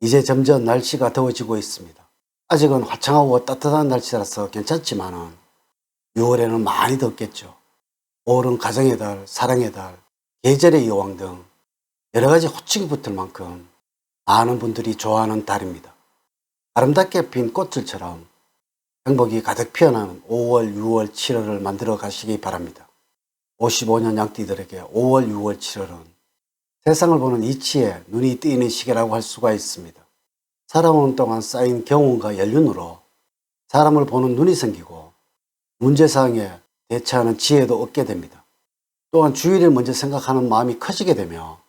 이제 점점 날씨가 더워지고 있습니다. 아직은 화창하고 따뜻한 날씨라서 괜찮지만은 6월에는 많이 덥겠죠. 5월은 가정의 달, 사랑의 달, 계절의 여왕 등 여러 가지 호칭이 붙을 만큼 많은 분들이 좋아하는 달입니다. 아름답게 핀 꽃들처럼 행복이 가득 피어나는 5월, 6월, 7월을 만들어 가시기 바랍니다. 55년 양띠들에게 5월, 6월, 7월은 세상을 보는 이치에 눈이 뜨이는 시기라고 할 수가 있습니다. 살아오는 동안 쌓인 경험과 연륜으로 사람을 보는 눈이 생기고 문제사항에 대처하는 지혜도 얻게 됩니다. 또한 주위를 먼저 생각하는 마음이 커지게 되며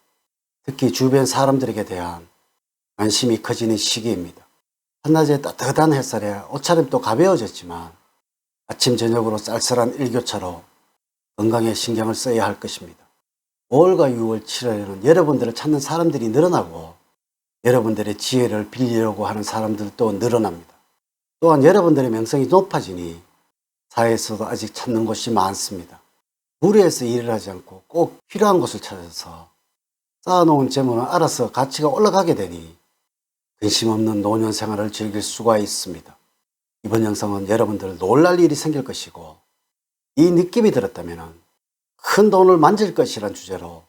특히 주변 사람들에게 대한 관심이 커지는 시기입니다. 한낮의 따뜻한 햇살에 옷차림도 가벼워졌지만 아침 저녁으로 쌀쌀한 일교차로 건강에 신경을 써야 할 것입니다. 5월과 6월, 7월에는 여러분들을 찾는 사람들이 늘어나고 여러분들의 지혜를 빌리려고 하는 사람들도 늘어납니다. 또한 여러분들의 명성이 높아지니 사회에서도 아직 찾는 곳이 많습니다. 무리해서 일을 하지 않고 꼭 필요한 곳을 찾아서 쌓아놓은 재물은 알아서 가치가 올라가게 되니 근심 없는 노년 생활을 즐길 수가 있습니다. 이번 영상은 여러분들 놀랄 일이 생길 것이고 이 느낌이 들었다면 큰 돈을 만질 것이란 주제로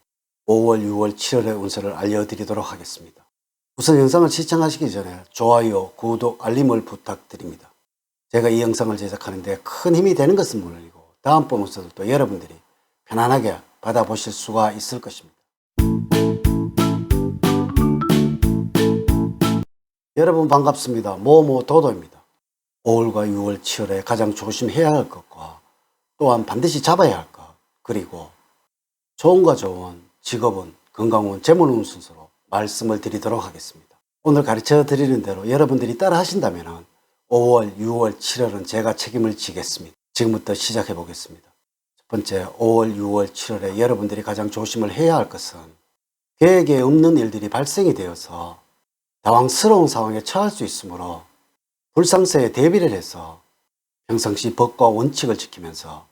5월, 6월, 7월의 운세를 알려드리도록 하겠습니다. 우선 영상을 시청하시기 전에 좋아요, 구독, 알림을 부탁드립니다. 제가 이 영상을 제작하는데 큰 힘이 되는 것은 물론이고 다음번 운세들도 여러분들이 편안하게 받아보실 수가 있을 것입니다. 여러분 반갑습니다. 도도입니다. 5월과 6월, 7월에 가장 조심해야 할 것과 또한 반드시 잡아야 할 것, 그리고 좋은과 좋은 직업은, 건강운, 재물운 순서로 말씀을 드리도록 하겠습니다. 오늘 가르쳐 드리는 대로 여러분들이 따라 하신다면 5월, 6월, 7월은 제가 책임을 지겠습니다. 지금부터 시작해 보겠습니다. 첫 번째, 5월, 6월, 7월에 여러분들이 가장 조심을 해야 할 것은 계획에 없는 일들이 발생이 되어서 당황스러운 상황에 처할 수 있으므로 불상사에 대비를 해서 평상시 법과 원칙을 지키면서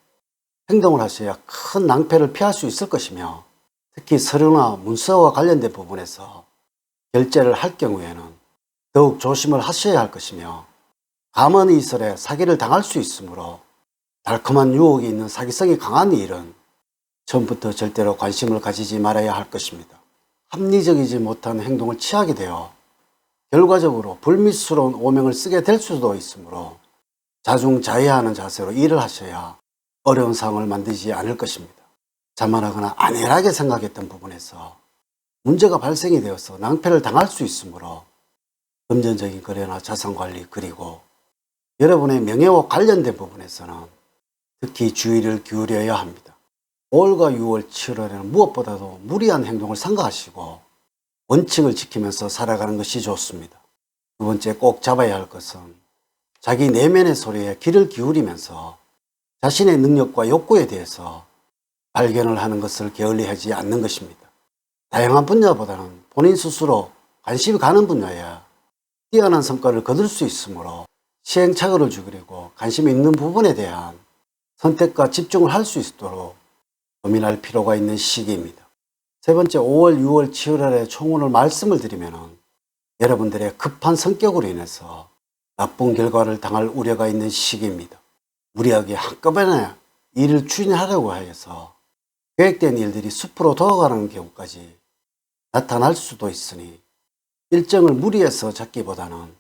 행동을 하셔야 큰 낭패를 피할 수 있을 것이며 특히 서류나 문서와 관련된 부분에서 결제를 할 경우에는 더욱 조심을 하셔야 할 것이며 감언 이설에 사기를 당할 수 있으므로 달콤한 유혹이 있는 사기성이 강한 일은 처음부터 절대로 관심을 가지지 말아야 할 것입니다. 합리적이지 못한 행동을 취하게 되어 결과적으로 불미스러운 오명을 쓰게 될 수도 있으므로 자중자애하는 자세로 일을 하셔야 어려운 상황을 만들지 않을 것입니다. 자만하거나 안일하게 생각했던 부분에서 문제가 발생이 되어서 낭패를 당할 수 있으므로 금전적인 거래나 자산관리 그리고 여러분의 명예와 관련된 부분에서는 특히 주의를 기울여야 합니다. 5월과 6월, 7월에는 무엇보다도 무리한 행동을 삼가하시고 원칙을 지키면서 살아가는 것이 좋습니다. 두 번째, 꼭 잡아야 할 것은 자기 내면의 소리에 귀를 기울이면서 자신의 능력과 욕구에 대해서 발견을 하는 것을 게을리하지 않는 것입니다. 다양한 분야보다는 본인 스스로 관심이 가는 분야에 뛰어난 성과를 거둘 수 있으므로 시행착오를 줄이고 관심이 있는 부분에 대한 선택과 집중을 할 수 있도록 고민할 필요가 있는 시기입니다. 세 번째, 5월, 6월, 7월에 총운을 말씀을 드리면 여러분들의 급한 성격으로 인해서 나쁜 결과를 당할 우려가 있는 시기입니다. 무리하게 한꺼번에 일을 추진하려고 해서 계획된 일들이 숲으로 돌아가는 경우까지 나타날 수도 있으니 일정을 무리해서 잡기보다는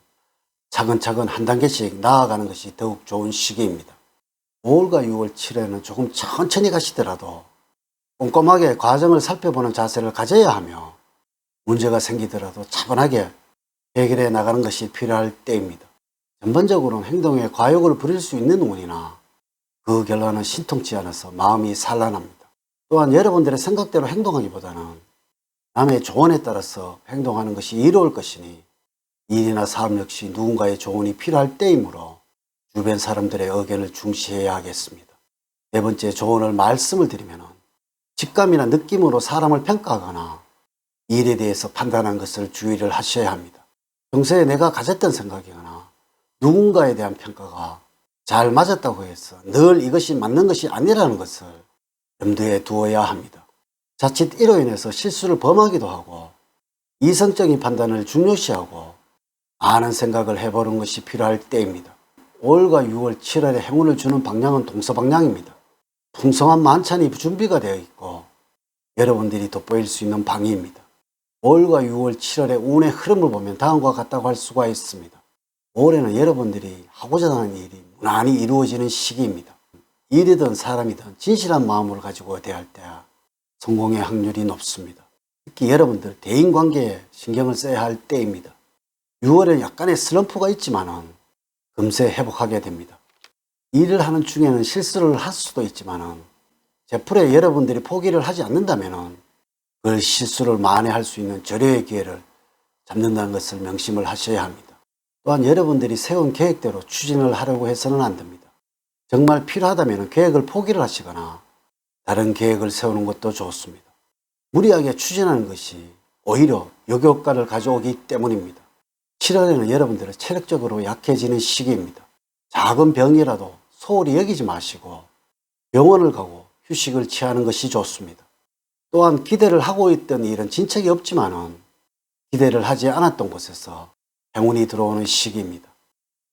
차근차근 한 단계씩 나아가는 것이 더욱 좋은 시기입니다. 5월과 6월, 7월에는 조금 천천히 가시더라도 꼼꼼하게 과정을 살펴보는 자세를 가져야 하며 문제가 생기더라도 차분하게 해결해 나가는 것이 필요할 때입니다. 전반적으로는 행동에 과욕을 부릴 수 있는 운이나 그 결과는 신통치 않아서 마음이 산란합니다. 또한 여러분들의 생각대로 행동하기보다는 남의 조언에 따라서 행동하는 것이 이로울 것이니 일이나 사업 역시 누군가의 조언이 필요할 때이므로 주변 사람들의 의견을 중시해야 하겠습니다. 네 번째, 조언을 말씀을 드리면 직감이나 느낌으로 사람을 평가하거나 일에 대해서 판단한 것을 주의를 하셔야 합니다. 평소에 내가 가졌던 생각이거나 누군가에 대한 평가가 잘 맞았다고 해서 늘 이것이 맞는 것이 아니라는 것을 염두에 두어야 합니다. 자칫 이로 인해서 실수를 범하기도 하고 이성적인 판단을 중요시하고 많은 생각을 해보는 것이 필요할 때입니다. 5월과 6월, 7월에 행운을 주는 방향은 동서방향입니다. 풍성한 만찬이 준비가 되어 있고 여러분들이 돋보일 수 있는 방위입니다. 5월과 6월, 7월의 운의 흐름을 보면 다음과 같다고 할 수가 있습니다. 5월에는 여러분들이 하고자 하는 일이 무난히 이루어지는 시기입니다. 일이든 사람이든 진실한 마음을 가지고 대할 때 성공의 확률이 높습니다. 특히 여러분들 대인관계에 신경을 써야 할 때입니다. 6월에 약간의 슬럼프가 있지만은 금세 회복하게 됩니다. 일을 하는 중에는 실수를 할 수도 있지만은 제풀에 여러분들이 포기를 하지 않는다면은 그 실수를 만회할 수 있는 절호의 기회를 잡는다는 것을 명심을 하셔야 합니다. 또한 여러분들이 세운 계획대로 추진을 하려고 해서는 안 됩니다. 정말 필요하다면 계획을 포기를 하시거나 다른 계획을 세우는 것도 좋습니다. 무리하게 추진하는 것이 오히려 역효과를 가져오기 때문입니다. 7월에는 여러분들은 체력적으로 약해지는 시기입니다. 작은 병이라도 소홀히 여기지 마시고 병원을 가고 휴식을 취하는 것이 좋습니다. 또한 기대를 하고 있던 일은 진척이 없지만은 기대를 하지 않았던 곳에서 행운이 들어오는 시기입니다.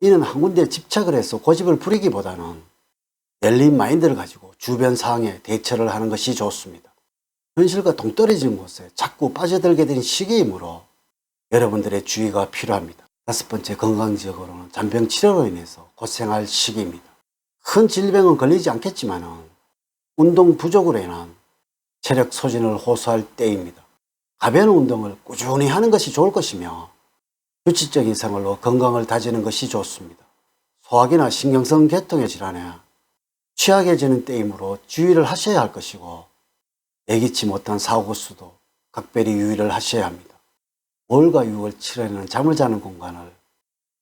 이는 한 군데 집착을 해서 고집을 부리기보다는 열린 마인드를 가지고 주변 상황에 대처를 하는 것이 좋습니다. 현실과 동떨어진 곳에 자꾸 빠져들게 된 시기이므로 여러분들의 주의가 필요합니다. 5번째, 건강적으로는 잔병 치료로 인해서 고생할 시기입니다. 큰 질병은 걸리지 않겠지만은 운동 부족으로 인한 체력 소진을 호소할 때입니다. 가벼운 운동을 꾸준히 하는 것이 좋을 것이며 규칙적인 생활로 건강을 다지는 것이 좋습니다. 소화기나 신경성 계통의 질환에 취약해지는 때이므로 주의를 하셔야 할 것이고 예기치 못한 사고 수도 각별히 유의를 하셔야 합니다. 5월과 6월, 7월에는 잠을 자는 공간을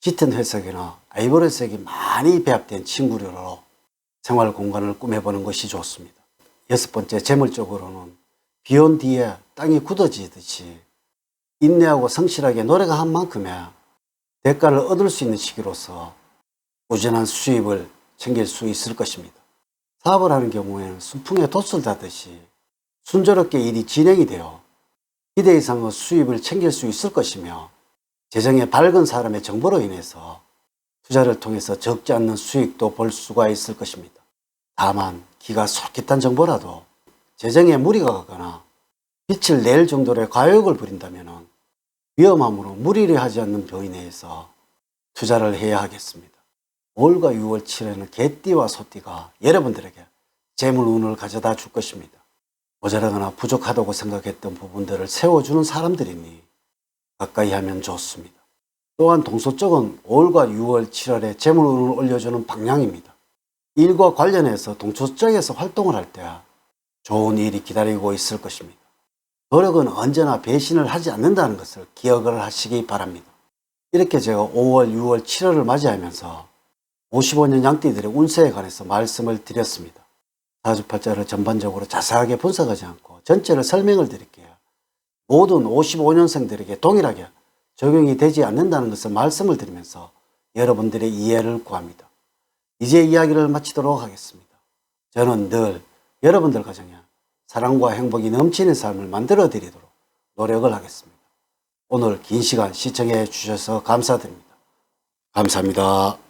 짙은 회색이나 아이보리색이 많이 배합된 층구류로 생활 공간을 꾸며보는 것이 좋습니다. 6번째, 재물적으로는 비온 뒤에 땅이 굳어지듯이 인내하고 성실하게 노력한 만큼의 대가를 얻을 수 있는 시기로서 꾸준한 수입을 챙길 수 있을 것입니다. 사업을 하는 경우에는 순풍에 돛을 다듯이 순조롭게 일이 진행이 되어 기대 이상의 수입을 챙길 수 있을 것이며 재정에 밝은 사람의 정보로 인해서 투자를 통해서 적지 않는 수익도 볼 수가 있을 것입니다. 다만 기가 솔깃한 정보라도 재정에 무리가 가거나 빛을 낼 정도의 과욕을 부린다면 위험함으로 무리를 하지 않는 범위 내에서 투자를 해야 하겠습니다. 5월과 6월, 7월에는 개띠와 소띠가 여러분들에게 재물 운을 가져다 줄 것입니다. 모자라거나 부족하다고 생각했던 부분들을 세워주는 사람들이니 가까이 하면 좋습니다. 또한 동서쪽은 5월과 6월, 7월에 재물 운을 올려주는 방향입니다. 일과 관련해서 동서쪽에서 활동을 할 때 좋은 일이 기다리고 있을 것입니다. 노력은 언제나 배신을 하지 않는다는 것을 기억을 하시기 바랍니다. 이렇게 제가 5월, 6월, 7월을 맞이하면서 55년 양띠들의 운세에 관해서 말씀을 드렸습니다. 사주팔자를 전반적으로 자세하게 분석하지 않고 전체를 설명을 드릴게요. 모든 55년생들에게 동일하게 적용이 되지 않는다는 것을 말씀을 드리면서 여러분들의 이해를 구합니다. 이제 이야기를 마치도록 하겠습니다. 저는 늘 여러분들 가정에 사랑과 행복이 넘치는 삶을 만들어 드리도록 노력을 하겠습니다. 오늘 긴 시간 시청해 주셔서 감사드립니다. 감사합니다.